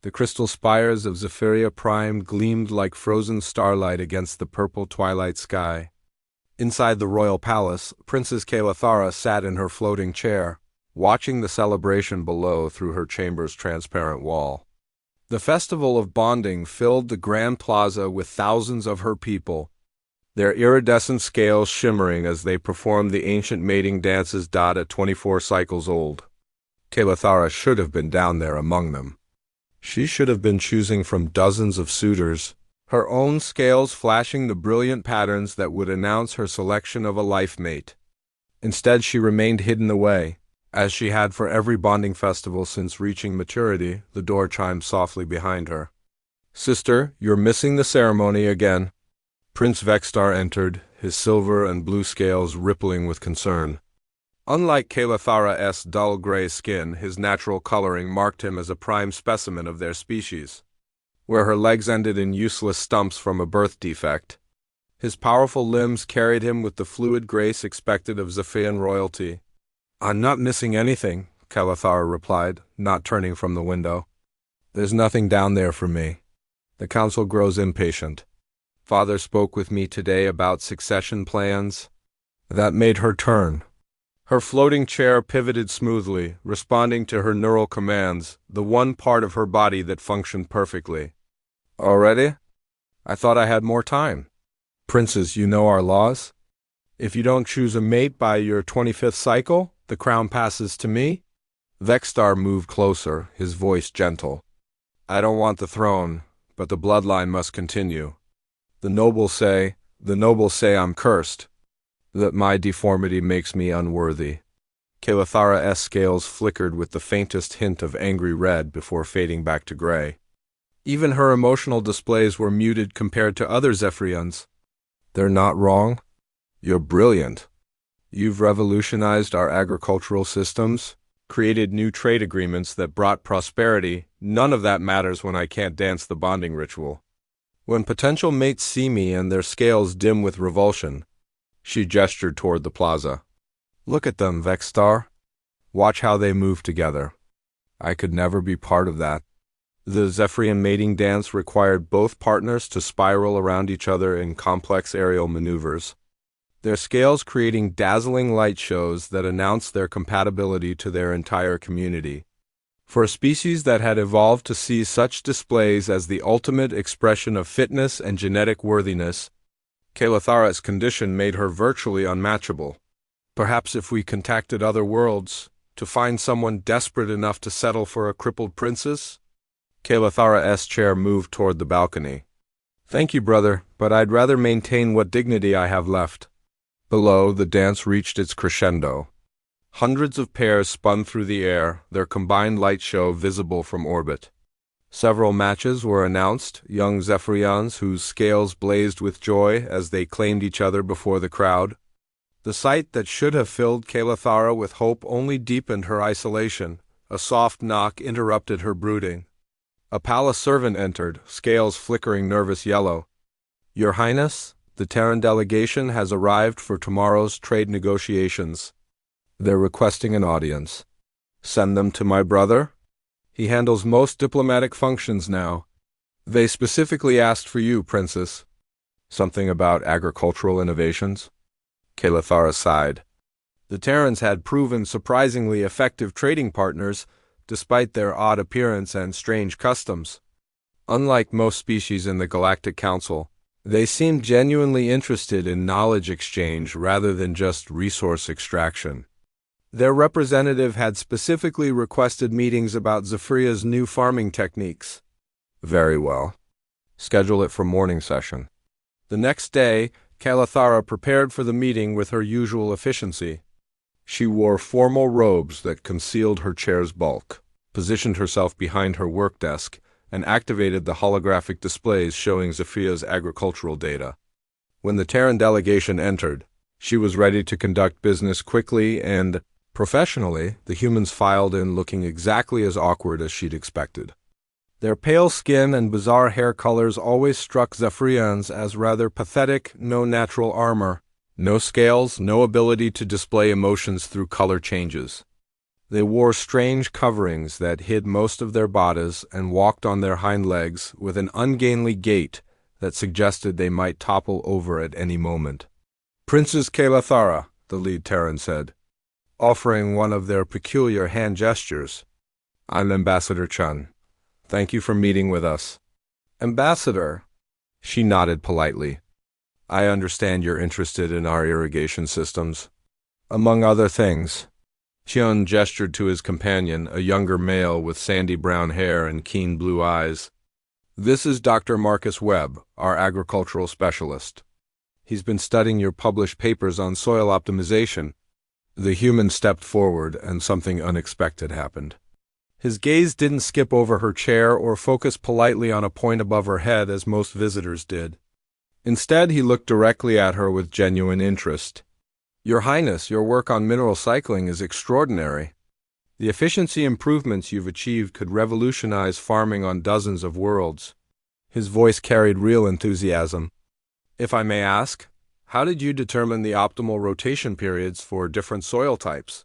The crystal spires of Zephyria Prime gleamed like frozen starlight against the purple twilight sky. Inside the royal palace, Princess Kalathara sat in her floating chair, watching the celebration below through her chamber's transparent wall. The festival of bonding filled the grand plaza with thousands of her people, their iridescent scales shimmering as they performed the ancient mating dances at 24 cycles old. Kalathara should have been down there among them. She should have been choosing from dozens of suitors, her own scales flashing the brilliant patterns that would announce her selection of a life mate. Instead, she remained hidden away. As she had for every bonding festival since reaching maturity, the door chimed softly behind her. "Sister, you're missing the ceremony again." Prince Vextar entered, his silver and blue scales rippling with concern. Unlike Kalathara's dull gray skin, his natural coloring marked him as a prime specimen of their species. Where her legs ended in useless stumps from a birth defect, his powerful limbs carried him with the fluid grace expected of Zephyrian royalty. "I'm not missing anything," Kalathara replied, not turning from the window. "There's nothing down there for me." The council grows impatient. "Father spoke with me today about succession plans." That made her turn. Her floating chair pivoted smoothly, responding to her neural commands, the one part of her body that functioned perfectly. "Already? I thought I had more time." "Princess, you know our laws? If you don't choose a mate by your 25th cycle, the crown passes to me." Vextar moved closer, his voice gentle. "I don't want the throne, but the bloodline must continue. The nobles say I'm cursed, that my deformity makes me unworthy." Kalathara's scales flickered with the faintest hint of angry red before fading back to gray. Even her emotional displays were muted compared to other Zephyrians. "They're not wrong. You're brilliant. You've revolutionized our agricultural systems, created new trade agreements that brought prosperity. None of that matters when I can't dance the bonding ritual. When potential mates see me and their scales dim with revulsion." She gestured toward the plaza. "Look at them, Vextar. Watch how they move together. I could never be part of that." The Zephyrian mating dance required both partners to spiral around each other in complex aerial maneuvers, their scales creating dazzling light shows that announced their compatibility to their entire community. For a species that had evolved to see such displays as the ultimate expression of fitness and genetic worthiness, Kalathara's condition made her virtually unmatchable. "Perhaps if we contacted other worlds, to find someone desperate enough to settle for a crippled princess?" Kalathara's chair moved toward the balcony. "Thank you, brother, but I'd rather maintain what dignity I have left." Below, the dance reached its crescendo. Hundreds of pairs spun through the air, their combined light show visible from orbit. Several matches were announced, young Zephyrians whose scales blazed with joy as they claimed each other before the crowd. The sight that should have filled Kalathara with hope only deepened her isolation. A soft knock interrupted her brooding. A palace servant entered, scales flickering nervous yellow. "Your Highness, the Terran delegation has arrived for tomorrow's trade negotiations. They're requesting an audience." "Send them to my brother. He handles most diplomatic functions now. They specifically asked for you, Princess." "Something about agricultural innovations?" Kalathara sighed. The Terrans had proven surprisingly effective trading partners, despite their odd appearance and strange customs. Unlike most species in the Galactic Council, they seemed genuinely interested in knowledge exchange rather than just resource extraction. Their representative had specifically requested meetings about Zephyria's new farming techniques. "Very well. Schedule it for morning session." The next day, Kalathara prepared for the meeting with her usual efficiency. She wore formal robes that concealed her chair's bulk, positioned herself behind her work desk, and activated the holographic displays showing Zephyria's agricultural data. When the Terran delegation entered, she was ready to conduct business quickly and professionally. The humans filed in looking exactly as awkward as she'd expected. Their pale skin and bizarre hair colors always struck Zephyrians as rather pathetic, no natural armor. No scales, no ability to display emotions through color changes. They wore strange coverings that hid most of their bodies and walked on their hind legs with an ungainly gait that suggested they might topple over at any moment. "Princess Kalathara," the lead Terran said, offering one of their peculiar hand gestures. "I'm Ambassador Chun. Thank you for meeting with us." "Ambassador," she nodded politely. "I understand you're interested in our irrigation systems. Among other things." Chun gestured to his companion, a younger male with sandy brown hair and keen blue eyes. "This is Dr. Marcus Webb, our agricultural specialist. He's been studying your published papers on soil optimization." The human stepped forward, and something unexpected happened. His gaze didn't skip over her chair or focus politely on a point above her head as most visitors did. Instead, he looked directly at her with genuine interest. "Your Highness, your work on mineral cycling is extraordinary. The efficiency improvements you've achieved could revolutionize farming on dozens of worlds." His voice carried real enthusiasm. "If I may ask, how did you determine the optimal rotation periods for different soil types?"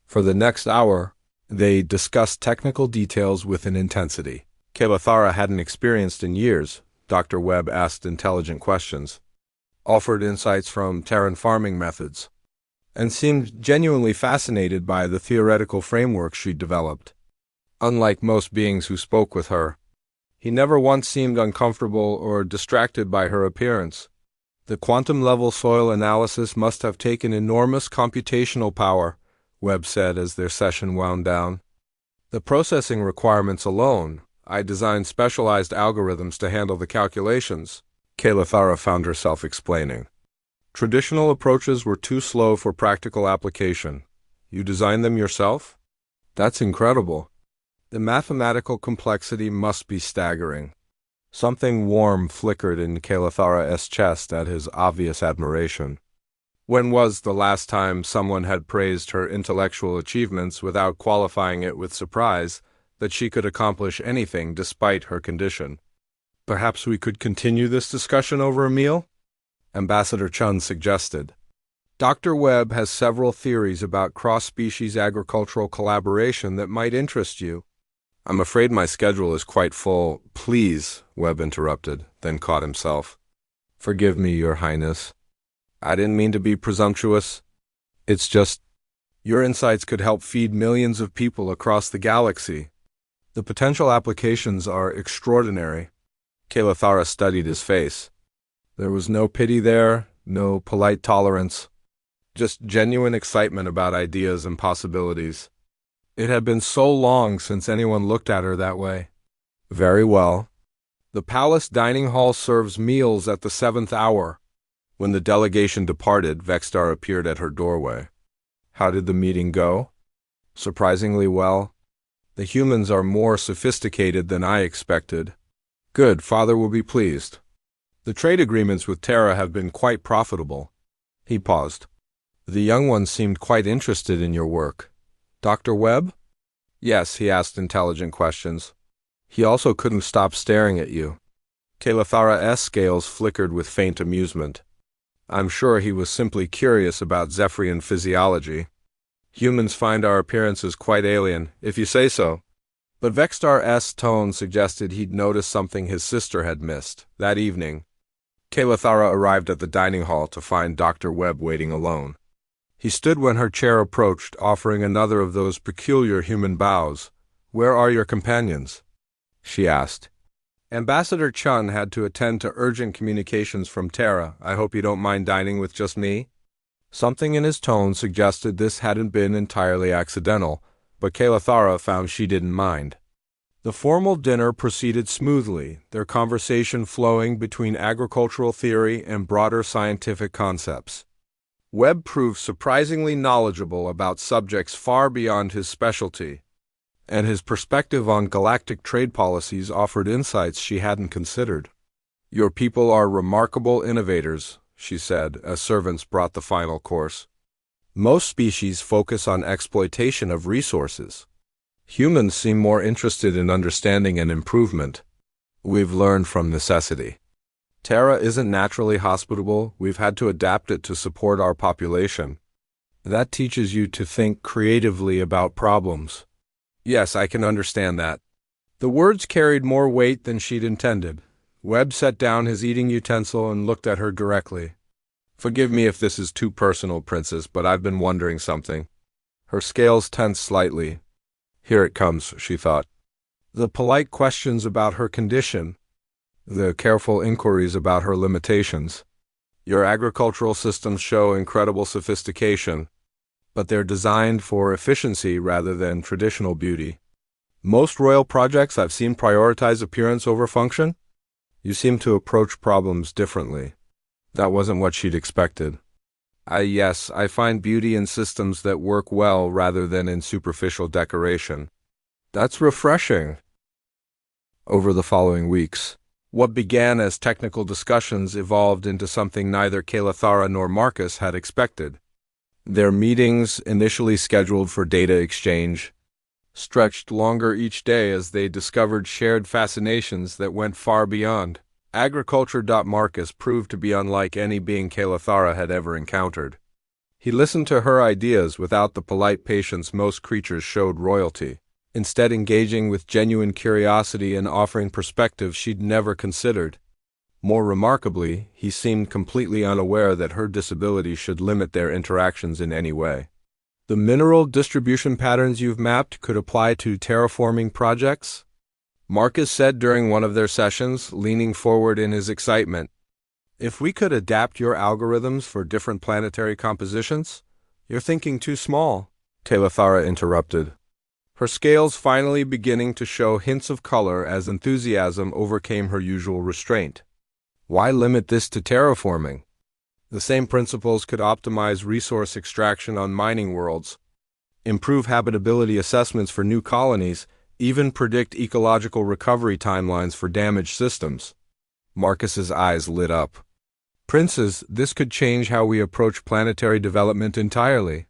For the next hour, they discussed technical details with an intensity Kalathara hadn't experienced in years. Dr. Webb asked intelligent questions, offered insights from Terran farming methods, and seemed genuinely fascinated by the theoretical framework she'd developed. Unlike most beings who spoke with her, he never once seemed uncomfortable or distracted by her appearance. The quantum-level soil analysis must have taken enormous computational power, Webb said as their session wound down. "The processing requirements alone, I designed specialized algorithms to handle the calculations," Kalathara found herself explaining. "Traditional approaches were too slow for practical application. You designed them yourself? That's incredible. The mathematical complexity must be staggering." Something warm flickered in Kalathara's chest at his obvious admiration. When was the last time someone had praised her intellectual achievements without qualifying it with surprise that she could accomplish anything despite her condition? "Perhaps we could continue this discussion over a meal?" Ambassador Chun suggested. "Dr. Webb has several theories about cross-species agricultural collaboration that might interest you." "I'm afraid my schedule is quite full." "Please," Webb interrupted, then caught himself. "Forgive me, Your Highness. I didn't mean to be presumptuous. It's just, your insights could help feed millions of people across the galaxy. The potential applications are extraordinary." Kalathara studied his face. There was no pity there, no polite tolerance, just genuine excitement about ideas and possibilities. It had been so long since anyone looked at her that way. "Very well. The palace dining hall serves meals at the 7th hour." When the delegation departed, Vextar appeared at her doorway. "How did the meeting go?" "Surprisingly well. The humans are more sophisticated than I expected." "Good, Father will be pleased. The trade agreements with Terra have been quite profitable." He paused. "The young one seemed quite interested in your work." "Dr. Webb?" "Yes, he asked intelligent questions. He also couldn't stop staring at you." Kalathara's scales flickered with faint amusement. "I'm sure he was simply curious about Zephyrian physiology. Humans find our appearances quite alien, if you say so." But Vextar's tone suggested he'd noticed something his sister had missed. That evening, Kalathara arrived at the dining hall to find Dr. Webb waiting alone. He stood when her chair approached, offering another of those peculiar human bows. "Where are your companions?" she asked. "Ambassador Chun had to attend to urgent communications from Terra. I hope you don't mind dining with just me." Something in his tone suggested this hadn't been entirely accidental, but Kalathara found she didn't mind. The formal dinner proceeded smoothly, their conversation flowing between agricultural theory and broader scientific concepts. Webb proved surprisingly knowledgeable about subjects far beyond his specialty, and his perspective on galactic trade policies offered insights she hadn't considered. "Your people are remarkable innovators," she said, as servants brought the final course. "Most species focus on exploitation of resources. Humans seem more interested in understanding and improvement. We've learned from necessity. Terra isn't naturally hospitable. We've had to adapt it to support our population." That teaches you to think creatively about problems. Yes, I can understand that. The words carried more weight than she'd intended. Webb set down his eating utensil and looked at her directly. Forgive me if this is too personal, Princess, but I've been wondering something. Her scales tensed slightly. Here it comes, she thought. The polite questions about her condition, the careful inquiries about her limitations. Your agricultural systems show incredible sophistication, but they're designed for efficiency rather than traditional beauty. Most royal projects I've seen prioritize appearance over function. You seem to approach problems differently. That wasn't what she'd expected. Yes, I find beauty in systems that work well rather than in superficial decoration. That's refreshing. Over the following weeks, what began as technical discussions evolved into something neither Kalathara nor Marcus had expected. Their meetings, initially scheduled for data exchange, stretched longer each day as they discovered shared fascinations that went far beyond. Agriculture. Marcus proved to be unlike any being Kalathara had ever encountered. He listened to her ideas without the polite patience most creatures showed royalty, instead engaging with genuine curiosity and offering perspectives she'd never considered. More remarkably, he seemed completely unaware that her disability should limit their interactions in any way. The mineral distribution patterns you've mapped could apply to terraforming projects? Marcus said during one of their sessions, leaning forward in his excitement. If we could adapt your algorithms for different planetary compositions? You're thinking too small, Kalathara interrupted, her scales finally beginning to show hints of color as enthusiasm overcame her usual restraint. Why limit this to terraforming? The same principles could optimize resource extraction on mining worlds, improve habitability assessments for new colonies, even predict ecological recovery timelines for damaged systems. Marcus's eyes lit up. Princes, this could change how we approach planetary development entirely.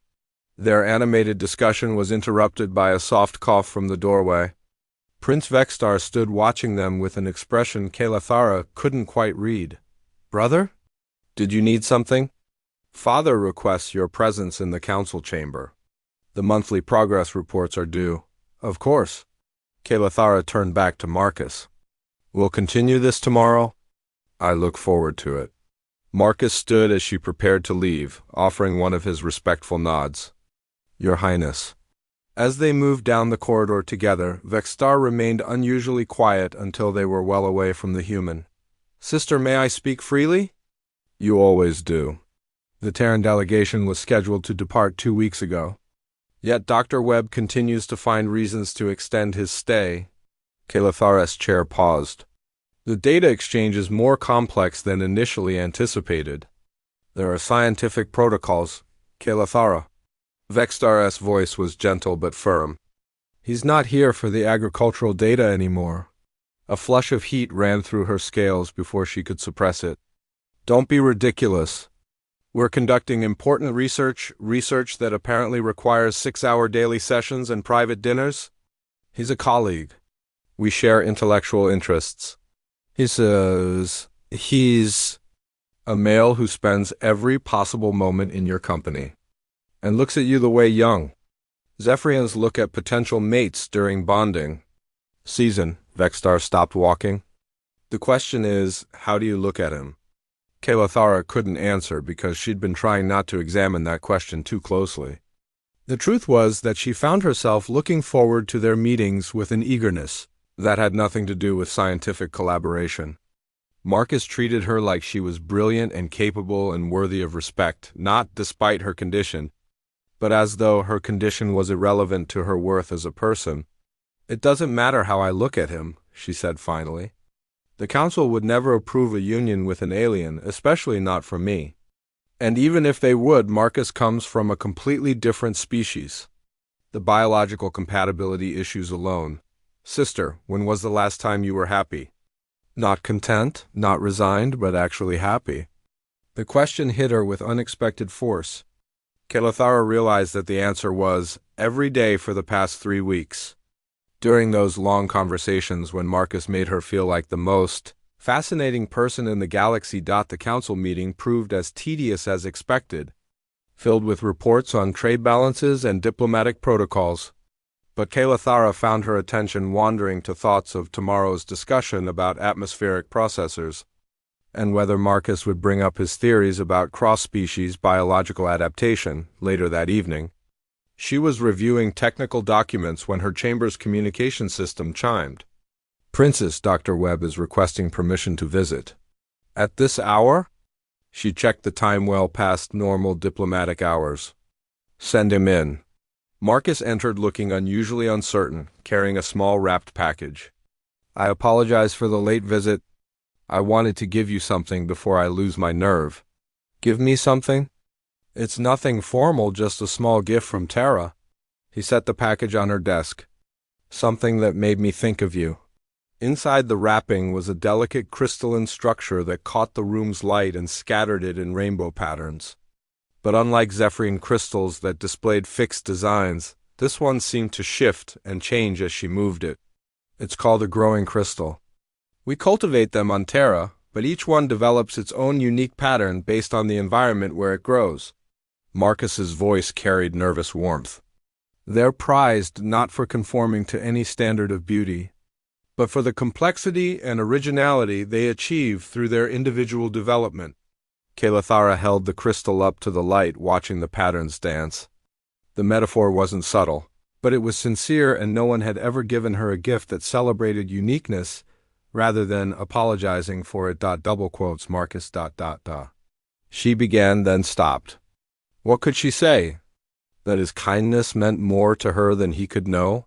Their animated discussion was interrupted by a soft cough from the doorway. Prince Vextar stood watching them with an expression Kalathara couldn't quite read. Brother? Did you need something? Father requests your presence in the council chamber. The monthly progress reports are due. Of course. Kalathara turned back to Marcus. We'll continue this tomorrow? I look forward to it. Marcus stood as she prepared to leave, offering one of his respectful nods. Your Highness. As they moved down the corridor together, Vextar remained unusually quiet until they were well away from the human. Sister, may I speak freely? You always do. The Terran delegation was scheduled to depart 2 weeks ago. Yet Dr. Webb continues to find reasons to extend his stay. Kalathara's chair paused. The data exchange is more complex than initially anticipated. There are scientific protocols. Kalathara. Vextar's voice was gentle but firm. He's not here for the agricultural data anymore. A flush of heat ran through her scales before she could suppress it. Don't be ridiculous. We're conducting important research that apparently requires 6-hour daily sessions and private dinners. He's a colleague. We share intellectual interests. He's a male who spends every possible moment in your company and looks at you the way young. Zephyrians look at potential mates during bonding season. Vextar stopped walking. The question is, how do you look at him? Kalathara couldn't answer because she'd been trying not to examine that question too closely. The truth was that she found herself looking forward to their meetings with an eagerness that had nothing to do with scientific collaboration. Marcus treated her like she was brilliant and capable and worthy of respect, not despite her condition, but as though her condition was irrelevant to her worth as a person. It doesn't matter how I look at him, she said finally. The council would never approve a union with an alien, especially not from me. And even if they would, Marcus comes from a completely different species. The biological compatibility issues alone. Sister, when was the last time you were happy? Not content, not resigned, but actually happy. The question hit her with unexpected force. Kalathara realized that the answer was, every day for the past 3 weeks. During those long conversations when Marcus made her feel like the most fascinating person in the galaxy. The council meeting proved as tedious as expected. filled with reports on trade balances and diplomatic protocols. But Kalathara found her attention wandering to thoughts of tomorrow's discussion about atmospheric processors, and whether Marcus would bring up his theories about cross-species biological adaptation later that evening. She was reviewing technical documents when her chamber's communication system chimed. "Princess, Dr. Webb is requesting permission to visit." "At this hour?" She checked the time well past normal diplomatic hours. "Send him in." Marcus entered looking unusually uncertain, carrying a small wrapped package. "I apologize for the late visit. I wanted to give you something before I lose my nerve." "Give me something?" "It's nothing formal, just a small gift from Tara." He set the package on her desk. "Something that made me think of you." Inside the wrapping was a delicate crystalline structure that caught the room's light and scattered it in rainbow patterns. But unlike Zephyrian crystals that displayed fixed designs, this one seemed to shift and change as she moved it. "It's called a growing crystal. We cultivate them on Terra, but each one develops its own unique pattern based on the environment where it grows." Marcus's voice carried nervous warmth. "They're prized not for conforming to any standard of beauty, but for the complexity and originality they achieve through their individual development." Kalathara held the crystal up to the light, watching the patterns dance. The metaphor wasn't subtle, but it was sincere, and no one had ever given her a gift that celebrated uniqueness rather than apologizing for it. Marcus. She began, then stopped. What could she say? That his kindness meant more to her than he could know?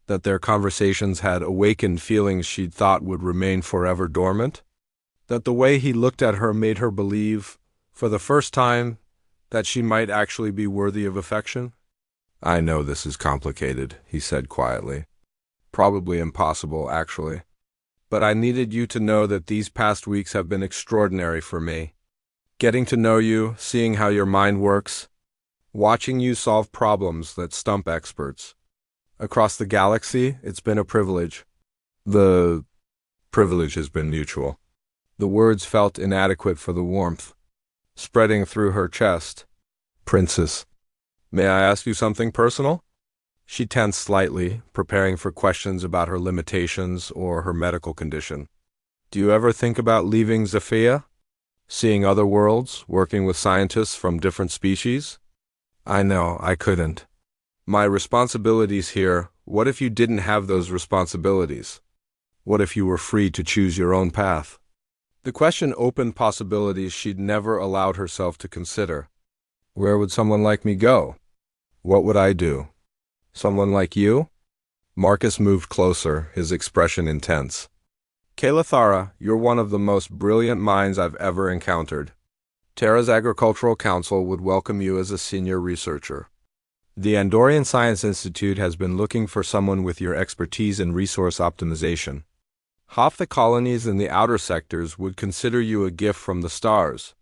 That their conversations had awakened feelings she'd thought would remain forever dormant? That the way he looked at her made her believe, for the first time, that she might actually be worthy of affection? "I know this is complicated," he said quietly. "Probably impossible, actually. But I needed you to know that these past weeks have been extraordinary for me. Getting to know you, seeing how your mind works, watching you solve problems that stump experts. Across the galaxy, it's been a privilege. The privilege has been mutual." The words felt inadequate for the warmth spreading through her chest. "Princess, may I ask you something personal?" She tensed slightly, preparing for questions about her limitations or her medical condition. "Do you ever think about leaving Zephyria? Seeing other worlds, working with scientists from different species?" "I know, I couldn't. My responsibilities here, what if you didn't have those responsibilities? What if you were free to choose your own path?" The question opened possibilities she'd never allowed herself to consider. Where would someone like me go? What would I do? Someone like you? Marcus moved closer, his expression intense. "Kalathara, you're one of the most brilliant minds I've ever encountered. Terra's Agricultural Council would welcome you as a senior researcher. The Andorian Science Institute has been looking for someone with your expertise in resource optimization. Half the colonies in the outer sectors would consider you a gift from the stars.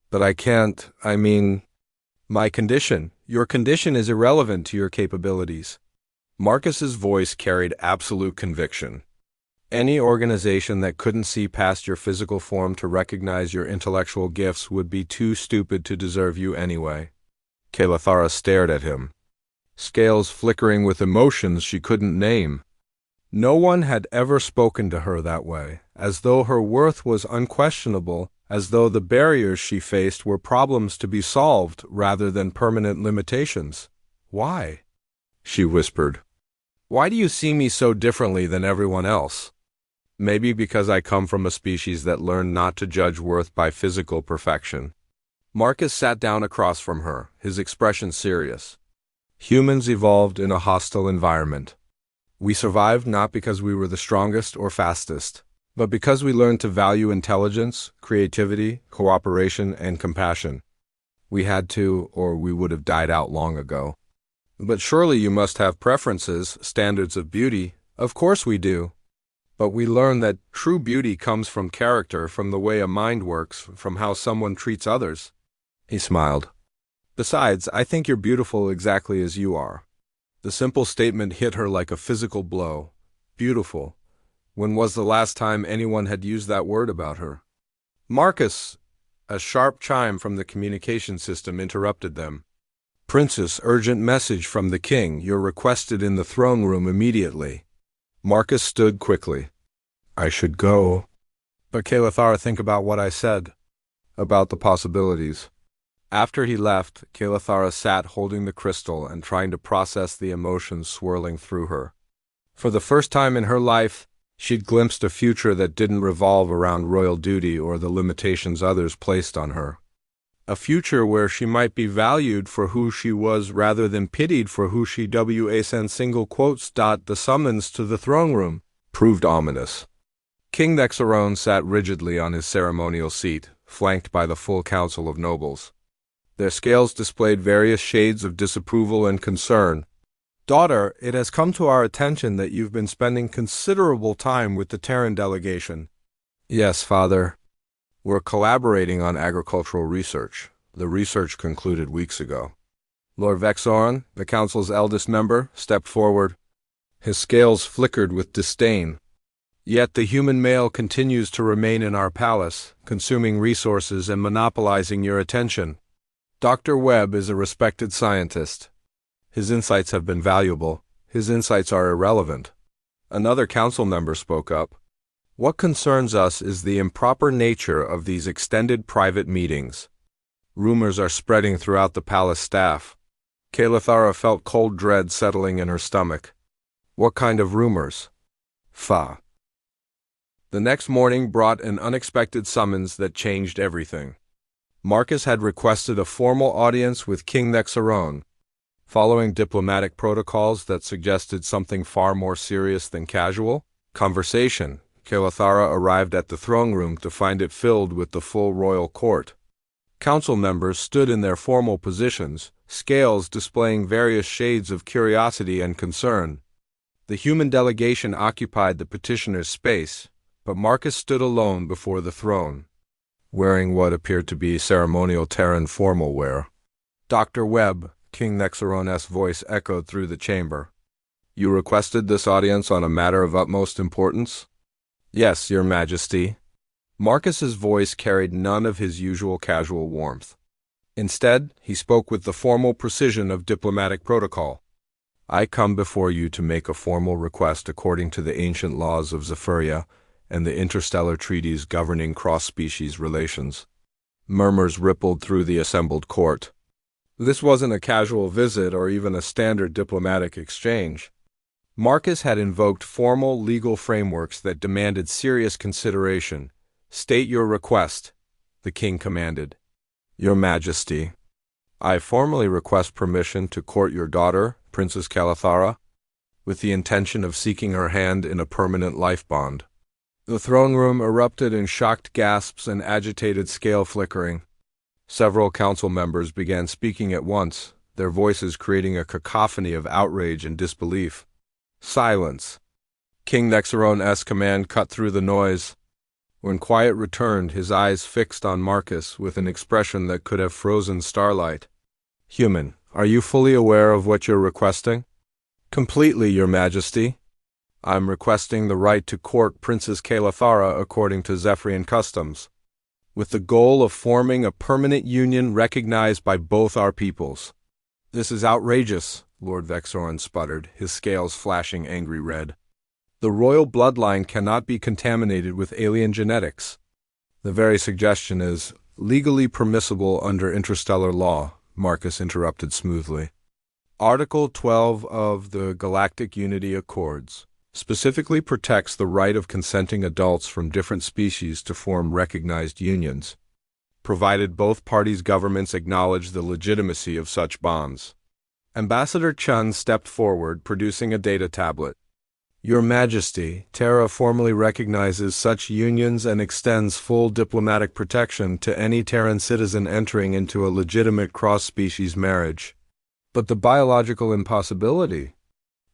But I can't, my condition. Your condition is irrelevant to your capabilities." Marcus's voice carried absolute conviction. "Any organization that couldn't see past your physical form to recognize your intellectual gifts would be too stupid to deserve you anyway." Kalathara stared at him, scales flickering with emotions she couldn't name. No one had ever spoken to her that way, as though her worth was unquestionable, as though the barriers she faced were problems to be solved rather than permanent limitations. "Why?" she whispered. "Why do you see me so differently than everyone else?" "Maybe because I come from a species that learned not to judge worth by physical perfection." Marcus sat down across from her, his expression serious. "Humans evolved in a hostile environment. We survived not because we were the strongest or fastest, but because we learned to value intelligence, creativity, cooperation, and compassion. We had to, or we would have died out long ago." "But surely you must have preferences, standards of beauty." "Of course we do. But we learn that true beauty comes from character, from the way a mind works, from how someone treats others." He smiled. "Besides, I think you're beautiful exactly as you are." The simple statement hit her like a physical blow. Beautiful. When was the last time anyone had used that word about her? "Marcus, A sharp chime from the communication system interrupted them. Princess, urgent message from the king. You're requested in the throne room immediately. Marcus stood quickly. I should go. But Kalathara, think about what I said. About the possibilities. After he left, Kalathara sat holding the crystal and trying to process the emotions swirling through her. For the first time in her life, she'd glimpsed a future that didn't revolve around royal duty or the limitations others placed on her. A future where she might be valued for who she was rather than pitied for who she was. The summons to the throne room proved ominous. King Nexaron sat rigidly on his ceremonial seat, flanked by the full council of nobles. Their scales displayed various shades of disapproval and concern. Daughter, it has come to our attention that you've been spending considerable time with the Terran delegation. Yes, father. We're collaborating on agricultural research. The research concluded weeks ago. Lord Vexoran, the council's eldest member, stepped forward. His scales flickered with disdain. Yet the human male continues to remain in our palace, consuming resources and monopolizing your attention. Dr. Webb is a respected scientist. His insights have been valuable. His insights are irrelevant. Another council member spoke up. What concerns us is the improper nature of these extended private meetings. Rumors are spreading throughout the palace staff. Kalathara felt cold dread settling in her stomach. What kind of rumors? Fa. The next morning brought an unexpected summons that changed everything. Marcus had requested a formal audience with King Nexaron. Following diplomatic protocols that suggested something far more serious than casual conversation, Kalathara arrived at the throne room to find it filled with the full royal court. Council members stood in their formal positions, scales displaying various shades of curiosity and concern. The human delegation occupied the petitioner's space, but Marcus stood alone before the throne, wearing what appeared to be ceremonial Terran formal wear. Dr. Webb, King Nexaron's voice echoed through the chamber. You requested this audience on a matter of utmost importance? Yes, Your Majesty. Marcus's voice carried none of his usual casual warmth. Instead, he spoke with the formal precision of diplomatic protocol. I come before you to make a formal request according to the ancient laws of Zephyria and the interstellar treaties governing cross-species relations. Murmurs rippled through the assembled court. This wasn't a casual visit or even a standard diplomatic exchange. Marcus had invoked formal legal frameworks that demanded serious consideration. State your request, the king commanded. Your Majesty, I formally request permission to court your daughter, Princess Kalathara, with the intention of seeking her hand in a permanent life bond. The throne room erupted in shocked gasps and agitated scale flickering. Several council members began speaking at once, their voices creating a cacophony of outrage and disbelief. Silence. King Nexaron's command cut through the noise. When quiet returned, his eyes fixed on Marcus with an expression that could have frozen starlight. Human, are you fully aware of what you're requesting? Completely, Your Majesty. I'm requesting the right to court Princess Kalathara according to Zephyrian customs, with the goal of forming a permanent union recognized by both our peoples. This is outrageous, Lord Vexoran sputtered, his scales flashing angry red. The royal bloodline cannot be contaminated with alien genetics. The very suggestion is legally permissible under interstellar law, Marcus interrupted smoothly. Article 12 of the Galactic Unity Accords specifically protects the right of consenting adults from different species to form recognized unions, provided both parties' governments acknowledge the legitimacy of such bonds. Ambassador Chun stepped forward, producing a data tablet. Your Majesty, Terra formally recognizes such unions and extends full diplomatic protection to any Terran citizen entering into a legitimate cross-species marriage. But the biological impossibility,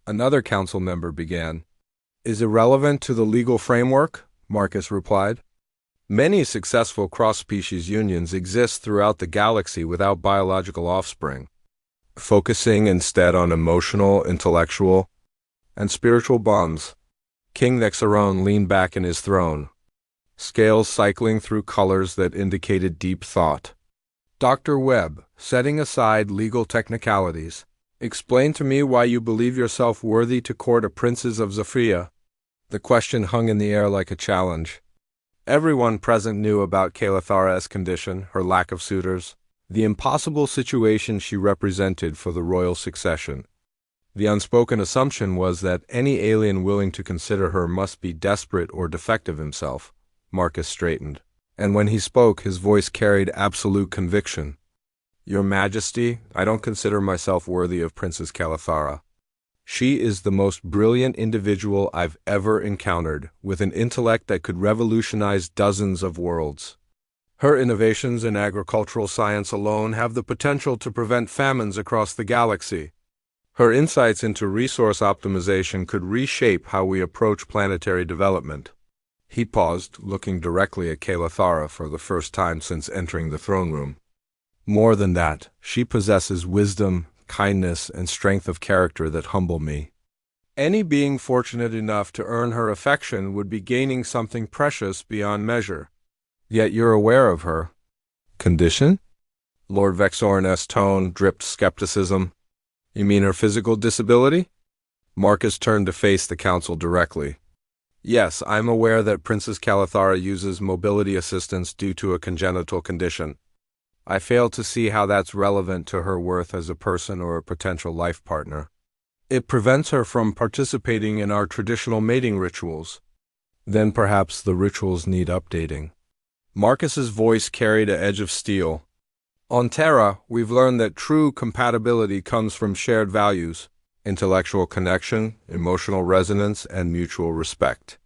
another council member began, is irrelevant to the legal framework, Marcus replied. Many successful cross-species unions exist throughout the galaxy without biological offspring, focusing instead on emotional, intellectual, and spiritual bonds. King Nexaron leaned back in his throne. scales cycling through colors that indicated deep thought. Dr. Webb, setting aside legal technicalities, explain to me why you believe yourself worthy to court a princess of Zephyria. The question hung in the air like a challenge. Everyone present knew about Kalathara's condition, her lack of suitors, the impossible situation she represented for the royal succession. The unspoken assumption was that any alien willing to consider her must be desperate or defective himself. Marcus straightened, and when he spoke, his voice carried absolute conviction. Your Majesty, I don't consider myself worthy of Princess Kalathara. She is the most brilliant individual I've ever encountered, with an intellect that could revolutionize dozens of worlds. Her innovations in agricultural science alone have the potential to prevent famines across the galaxy. Her insights into resource optimization could reshape how we approach planetary development. He paused, looking directly at Kalathara for the first time since entering the throne room. More than that, she possesses wisdom, kindness, and strength of character that humble me. Any being fortunate enough to earn her affection would be gaining something precious beyond measure. Yet you're aware of her condition? Lord Vexorn's tone dripped skepticism. You mean her physical disability? Marcus turned to face the council directly. Yes, I'm aware that Princess Kalathara uses mobility assistance due to a congenital condition. I fail to see how that's relevant to her worth as a person or a potential life partner. It prevents her from participating in our traditional mating rituals. Then perhaps the rituals need updating. Marcus's voice carried an edge of steel. On Terra, we've learned that true compatibility comes from shared values, intellectual connection, emotional resonance, and mutual respect.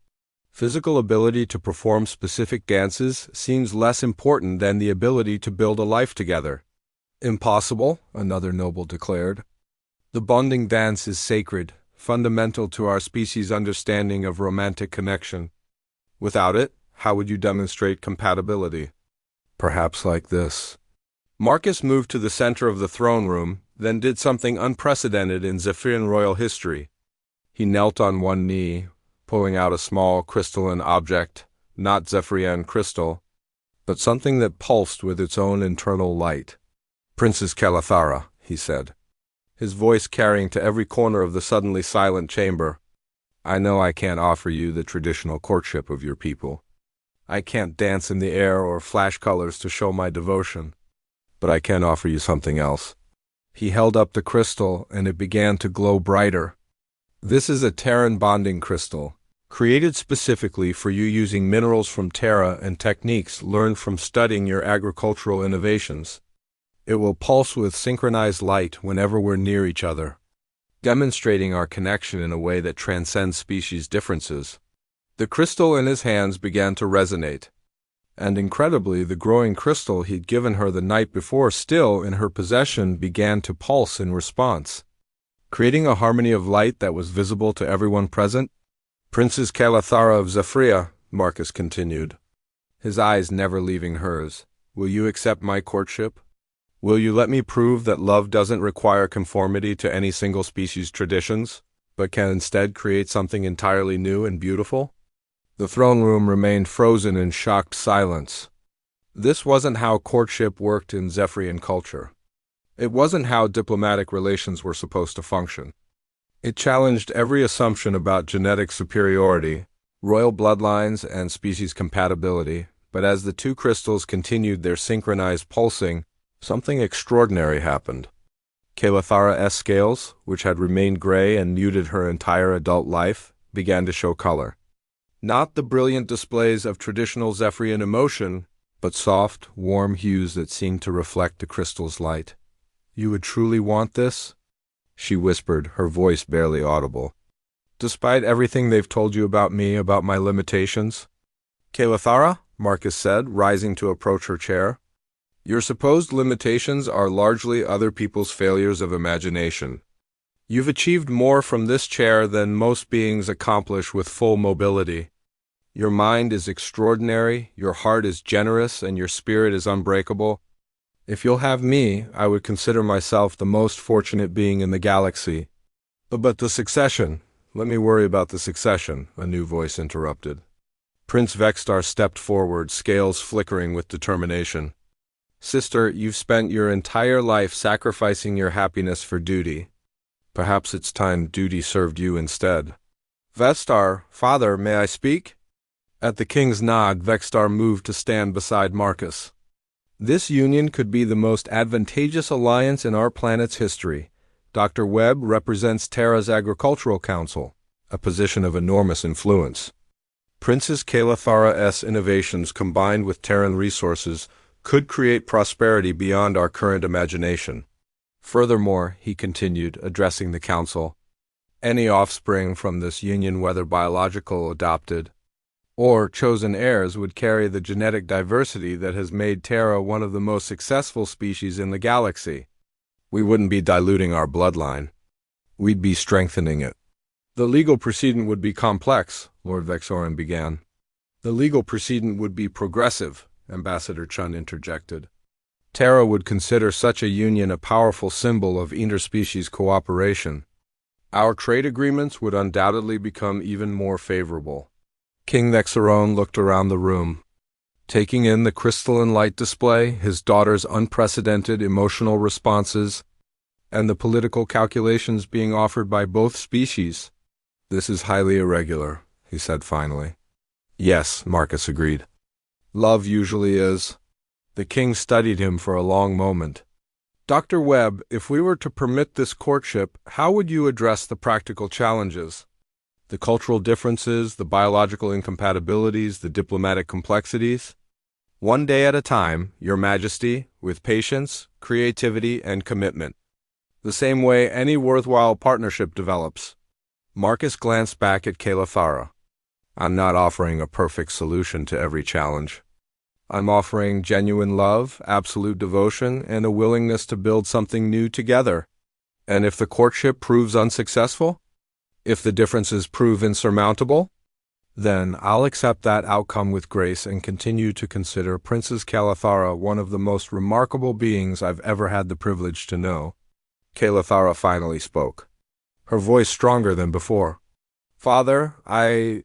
Physical ability to perform specific dances seems less important than the ability to build a life together. Impossible, another noble declared. The bonding dance is sacred, fundamental to our species' understanding of romantic connection. Without it, how would you demonstrate compatibility? Perhaps like this. Marcus moved to the center of the throne room, then did something unprecedented in Zephyrian royal history. He knelt on one knee, pulling out a small crystalline object, not Zephyrian crystal, but something that pulsed with its own internal light. Princess Kalathara, he said, his voice carrying to every corner of the suddenly silent chamber. I know I can't offer you the traditional courtship of your people. I can't dance in the air or flash colors to show my devotion, but I can offer you something else. He held up the crystal, and it began to glow brighter. This is a Terran bonding crystal, created specifically for you using minerals from Terra and techniques learned from studying your agricultural innovations. It will pulse with synchronized light whenever we're near each other, demonstrating our connection in a way that transcends species differences. The crystal in his hands began to resonate, and incredibly, the growing crystal he'd given her the night before still in her possession began to pulse in response, creating a harmony of light that was visible to everyone present. Princess Kalathara of Zephyria, Marcus continued, his eyes never leaving hers, will you accept my courtship? Will you let me prove that love doesn't require conformity to any single species' traditions, but can instead create something entirely new and beautiful? The throne room remained frozen in shocked silence. This wasn't how courtship worked in Zephyrian culture. It wasn't how diplomatic relations were supposed to function. It challenged every assumption about genetic superiority, royal bloodlines, and species compatibility, but as the two crystals continued their synchronized pulsing, something extraordinary happened. Kalathara's scales, which had remained gray and muted her entire adult life, began to show color. Not the brilliant displays of traditional Zephyrian emotion, but soft, warm hues that seemed to reflect the crystal's light. You would truly want this? She whispered, her voice barely audible. Despite everything they've told you about me, about my limitations? Kalathara, Marcus said, rising to approach her chair. Your supposed limitations are largely other people's failures of imagination. You've achieved more from this chair than most beings accomplish with full mobility. Your mind is extraordinary, your heart is generous, and your spirit is unbreakable. If you'll have me, I would consider myself the most fortunate being in the galaxy. But the succession, let me worry about the succession, a new voice interrupted. Prince Vextar stepped forward, scales flickering with determination. Sister, you've spent your entire life sacrificing your happiness for duty. Perhaps it's time duty served you instead. Vestar, father, may I speak? At the king's nod, Vextar moved to stand beside Marcus. This union could be the most advantageous alliance in our planet's history. Dr. Webb represents Terra's Agricultural Council, a position of enormous influence. Princess Kalathara's innovations combined with Terran resources could create prosperity beyond our current imagination. Furthermore, he continued, addressing the council, any offspring from this union, whether biological, adopted, or chosen heirs, would carry the genetic diversity that has made Terra one of the most successful species in the galaxy. We wouldn't be diluting our bloodline. We'd be strengthening it. The legal precedent would be complex, Lord Vexoran began. The legal precedent would be progressive, Ambassador Chun interjected. Terra would consider such a union a powerful symbol of interspecies cooperation. Our trade agreements would undoubtedly become even more favorable. King Vexoran looked around the room, taking in the crystalline light display, his daughter's unprecedented emotional responses, and the political calculations being offered by both species. This is highly irregular, he said finally. Yes, Marcus agreed. Love usually is. The king studied him for a long moment. Dr. Webb, if we were to permit this courtship, how would you address the practical challenges? The cultural differences, the biological incompatibilities, the diplomatic complexities? One day at a time, Your Majesty, with patience, creativity, and commitment. The same way any worthwhile partnership develops. Marcus glanced back at Kalathara. I'm not offering a perfect solution to every challenge. I'm offering genuine love, absolute devotion, and a willingness to build something new together. And if the courtship proves unsuccessful? If the differences prove insurmountable? Then I'll accept that outcome with grace and continue to consider Princess Kalathara one of the most remarkable beings I've ever had the privilege to know. Kalathara finally spoke, her voice stronger than before. Father, I